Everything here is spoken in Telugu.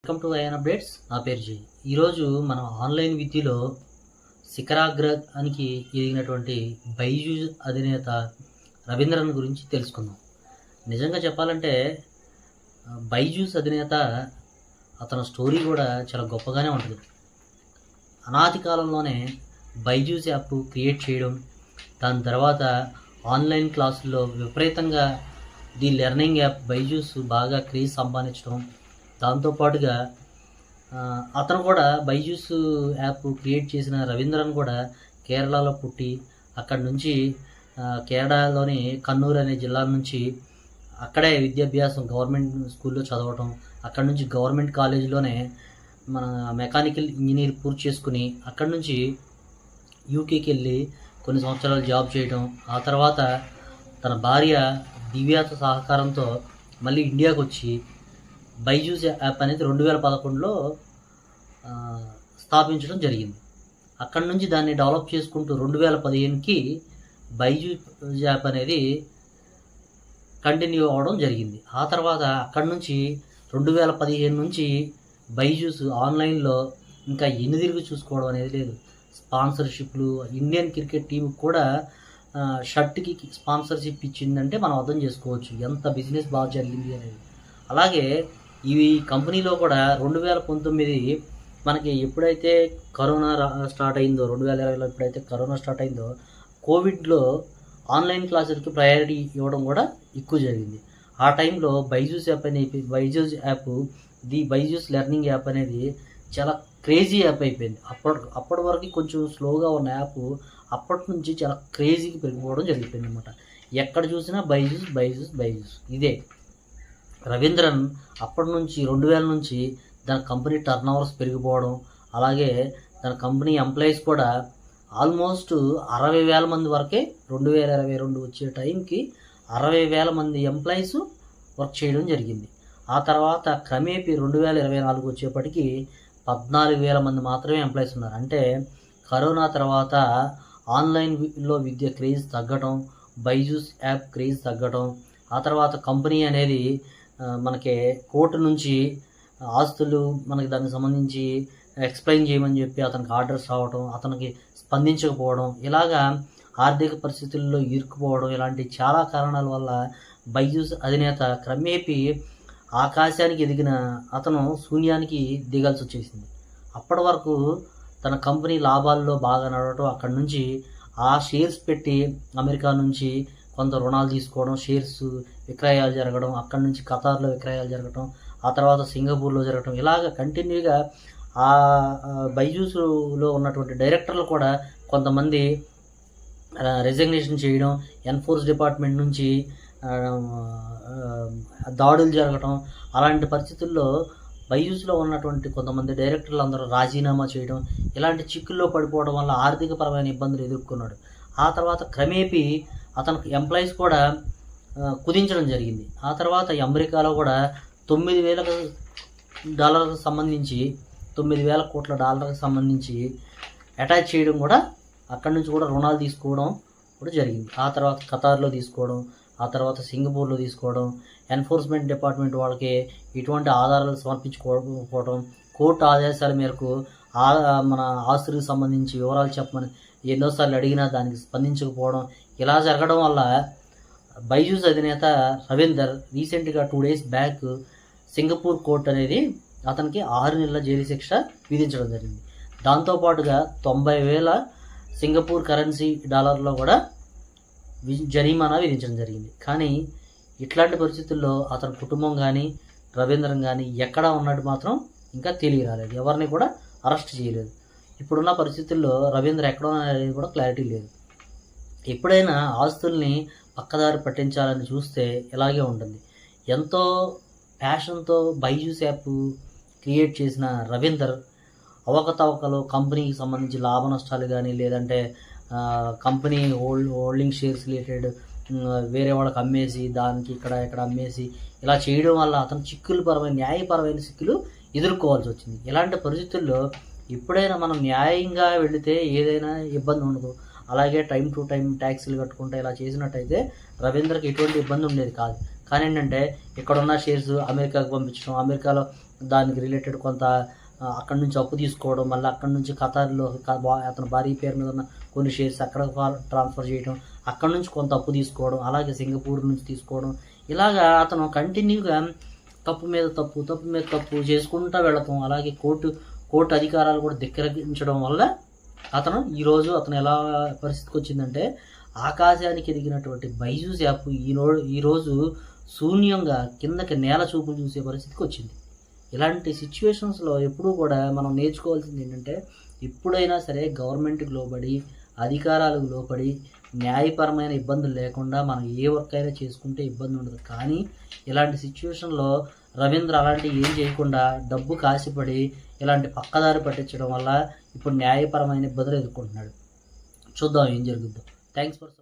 Welcome to IN updates. నా పేరు జై. ఈరోజు మనం ఆన్లైన్ విద్యలో శిఖరాగ్రానికి ఎదిగినటువంటి బైజూస్ అధినేత రవీంద్రన్ గురించి తెలుసుకుందాం. నిజంగా చెప్పాలంటే బైజూస్ అధినేత అతని స్టోరీ కూడా చాలా గొప్పగానే ఉంటుంది. అనాది కాలంలోనే బైజూస్ యాప్ క్రియేట్ చేయడం, దాని తర్వాత ఆన్లైన్ క్లాసుల్లో విపరీతంగా ది లెర్నింగ్ యాప్ బైజూస్ బాగా క్రేజ్ సంపాదించడం, దాంతోపాటుగా అతను కూడా బైజూస్ యాప్ క్రియేట్ చేసిన రవీంద్రన్ కూడా కేరళలో పుట్టి అక్కడి నుంచి కేరళలోని కన్నూరు అనే జిల్లా నుంచి అక్కడే విద్యాభ్యాసం గవర్నమెంట్ స్కూల్లో చదవటం, అక్కడి నుంచి గవర్నమెంట్ కాలేజీలోనే మన మెకానికల్ ఇంజనీర్ పూర్తి చేసుకుని అక్కడి నుంచి యూకేకి వెళ్ళి కొన్ని సంవత్సరాలు జాబ్ చేయడం, ఆ తర్వాత తన భార్య దివ్యాత సహకారంతో మళ్ళీ ఇండియాకి వచ్చి బైజూస్ యాప్ అనేది 2011లో స్థాపించడం జరిగింది. అక్కడి నుంచి దాన్ని డెవలప్ చేసుకుంటూ 2015కి బైజూస్ యాప్ అనేది కంటిన్యూ అవ్వడం జరిగింది. ఆ తర్వాత అక్కడి నుంచి 2015 నుంచి బైజూస్ ఆన్లైన్లో ఇంకా ఎన్నిదిరిగి చూసుకోవడం అనేది లేదు. స్పాన్సర్షిప్లు, ఇండియన్ క్రికెట్ టీంకి కూడా షర్ట్కి స్పాన్సర్షిప్ ఇచ్చిందంటే మనం అర్థం చేసుకోవచ్చు ఎంత బిజినెస్ బాగా జరిగింది అనేది. అలాగే ఈ కంపెనీలో కూడా 2019 మనకి ఎప్పుడైతే కరోనా స్టార్ట్ అయిందో, 2020లో ఎప్పుడైతే కరోనా స్టార్ట్ అయిందో, కోవిడ్లో ఆన్లైన్ క్లాసులకి ప్రయారిటీ ఇవ్వడం కూడా ఎక్కువ జరిగింది. ఆ టైంలో Byju's app the Byju's learning app అనేది చాలా క్రేజీ యాప్ అయిపోయింది. అప్పటి వరకు కొంచెం స్లోగా ఉన్న యాప్ అప్పటి నుంచి చాలా క్రేజీకి పెరిగిపోవడం జరిగిపోయింది అనమాట. ఎక్కడ చూసినా బైజూస్ బైజూస్ బైజూస్ ఇదే. రవీంద్రన్ అప్పటి నుంచి 2000 నుంచి దాని కంపెనీ టర్న్ ఓవర్స్ పెరిగిపోవడం, అలాగే దాని కంపెనీ ఎంప్లాయీస్ కూడా ఆల్మోస్ట్ 60,000 మంది వరకే 2022 వచ్చే టైంకి 60,000 మంది ఎంప్లాయీస్ వర్క్ చేయడం జరిగింది. ఆ తర్వాత క్రమేపీ 2024 వచ్చేప్పటికి 14,000 మంది మాత్రమే ఎంప్లాయీస్ ఉన్నారు. అంటే కరోనా తర్వాత ఆన్లైన్లో విద్య క్రేజ్ తగ్గడం, బైజూస్ యాప్ క్రేజ్ తగ్గడం, ఆ తర్వాత కంపెనీ అనేది మనకి కోర్టు నుంచి ఆస్తులు మనకి దానికి సంబంధించి ఎక్స్ప్లెయిన్ చేయమని చెప్పి అతనికి ఆర్డర్స్ రావడం, అతనికి స్పందించకపోవడం, ఇలాగా ఆర్థిక పరిస్థితుల్లో ఇరుక్కుపోవడం, ఇలాంటి చాలా కారణాల వల్ల బైజూస్ అధినేత క్రమేపీ ఆకాశానికి ఎదిగిన అతను శూన్యానికి దిగాల్సి వచ్చేసింది. అప్పటి వరకు తన కంపెనీ లాభాల్లో బాగా నడవటం, అక్కడి నుంచి ఆ షేర్స్ పెట్టి అమెరికా నుంచి కొంత రుణాలు తీసుకోవడం, షేర్స్ విక్రయాలు జరగడం, అక్కడి నుంచి ఖతార్లో విక్రయాలు జరగడం, ఆ తర్వాత సింగపూర్లో జరగడం, ఇలాగ కంటిన్యూగా ఆ బైజూస్లో ఉన్నటువంటి డైరెక్టర్లు కూడా కొంతమంది రిజిగ్నేషన్ చేయడం, ఎన్ఫోర్స్ డిపార్ట్మెంట్ నుంచి దాడులు జరగటం, అలాంటి పరిస్థితుల్లో బైజూస్లో ఉన్నటువంటి కొంతమంది డైరెక్టర్లు అందరూ రాజీనామా చేయడం, ఇలాంటి చిక్కుల్లో పడిపోవడం వల్ల ఆర్థికపరమైన ఇబ్బందులు ఎదుర్కొన్నాడు. ఆ తర్వాత క్రమేపీ అతనికి ఎంప్లాయీస్ కూడా కుదించడం జరిగింది. ఆ తర్వాత అమెరికాలో కూడా $9,000 సంబంధించి $9,000 కోట్ల సంబంధించి అటాచ్ చేయడం కూడా, అక్కడి నుంచి కూడా రుణాలు తీసుకోవడం కూడా జరిగింది. ఆ తర్వాత ఖతార్లో తీసుకోవడం, ఆ తర్వాత సింగపూర్లో తీసుకోవడం, ఎన్ఫోర్స్మెంట్ డిపార్ట్మెంట్ వాళ్ళకి ఇటువంటి ఆధారాలు సమర్పించుకోకపోవడం, కోర్టు ఆదేశాల మేరకు మన ఆస్తులకు సంబంధించి వివరాలు చెప్పమని ఎన్నోసార్లు అడిగినా దానికి స్పందించకపోవడం, ఇలా జరగడం వల్ల బైజూస్ అధినేత రవీందర్ రీసెంట్గా 2 days బ్యాక్ సింగపూర్ కోర్టు అనేది అతనికి 6 నెలల జైలు శిక్ష విధించడం జరిగింది. దాంతోపాటుగా 90,000 సింగపూర్ కరెన్సీ డాలర్లో కూడా జరిమానా విధించడం జరిగింది. కానీ ఇట్లాంటి పరిస్థితుల్లో అతని కుటుంబం కానీ రవీంద్రన్ కానీ ఎక్కడా ఉన్నట్టు మాత్రం ఇంకా తెలియరాలేదు. ఎవరిని కూడా అరెస్ట్ చేయలేదు. ఇప్పుడున్న పరిస్థితుల్లో రవీంద్ర ఎక్కడ అనేది కూడా క్లారిటీ లేదు. ఎప్పుడైనా ఆస్తుల్ని పక్కదారి పట్టించాలని చూస్తే ఇలాగే ఉంటుంది. ఎంతో ప్యాషన్తో బైజూస్ యాప్ క్రియేట్ చేసిన రవీందర్ అవకతవకలు, కంపెనీకి సంబంధించి లాభ నష్టాలు కానీ, లేదంటే కంపెనీ హోల్డింగ్ షేర్స్ రిలేటెడ్ వేరే వాళ్ళకి అమ్మేసి దానికి ఇక్కడ అమ్మేసి ఇలా చేయడం వల్ల అతను న్యాయపరమైన చిక్కులు ఎదుర్కోవాల్సి వచ్చింది. ఇలాంటి పరిస్థితుల్లో ఎప్పుడైనా మనం న్యాయంగా వెళితే ఏదైనా ఇబ్బంది ఉండదు. అలాగే టైం టు టైం ట్యాక్సీలు కట్టుకుంటే ఇలా చేసినట్టయితే రవీంద్రకి ఎటువంటి ఇబ్బంది ఉండేది కాదు. కానీ ఏంటంటే ఇక్కడున్న షేర్స్ అమెరికాకు పంపించడం, అమెరికాలో దానికి రిలేటెడ్ కొంత అక్కడి నుంచి అప్పు తీసుకోవడం, మళ్ళీ అక్కడి నుంచి ఖతార్లో అతని భార్య పేరు మీద ఉన్న కొన్ని షేర్స్ అక్కడ ట్రాన్స్ఫర్ చేయడం, అక్కడి నుంచి కొంత అప్పు తీసుకోవడం, అలాగే సింగపూర్ నుంచి తీసుకోవడం, ఇలాగా అతను కంటిన్యూగా తప్పు మీద తప్పు చేసుకుంటూ వెళ్ళటం, అలాగే కోర్టు అధికారాలు కూడా ధిక్కరించడం వల్ల ఈరోజు అతను ఎలా పరిస్థితికి వచ్చిందంటే, ఆకాశానికి ఎదిగినటువంటి బైజూస్ యాప్ ఈరోజు శూన్యంగా కిందకి నేల చూపులు చూసే పరిస్థితికి వచ్చింది. ఇలాంటి సిచ్యువేషన్స్లో ఎప్పుడూ కూడా మనం నేర్చుకోవాల్సింది ఏంటంటే, ఎప్పుడైనా సరే గవర్నమెంట్కి లోబడి, అధికారాలకు లోబడి, న్యాయపరమైన ఇబ్బందులు లేకుండా మనం ఏ వర్క్ అయినా చేసుకుంటే ఇబ్బంది ఉండదు. కానీ ఇలాంటి సిచ్యువేషన్లో రవీంద్ర అలాంటివి ఏం చేయకుండా డబ్బు కాసిపడి ఇలాంటి పక్కదారి పట్టించడం వల్ల ఇప్పుడు న్యాయపరమైన ఇబ్బందులు ఎదుర్కొంటున్నాడు. చూద్దాం ఏం జరుగుద్దో. Thanks for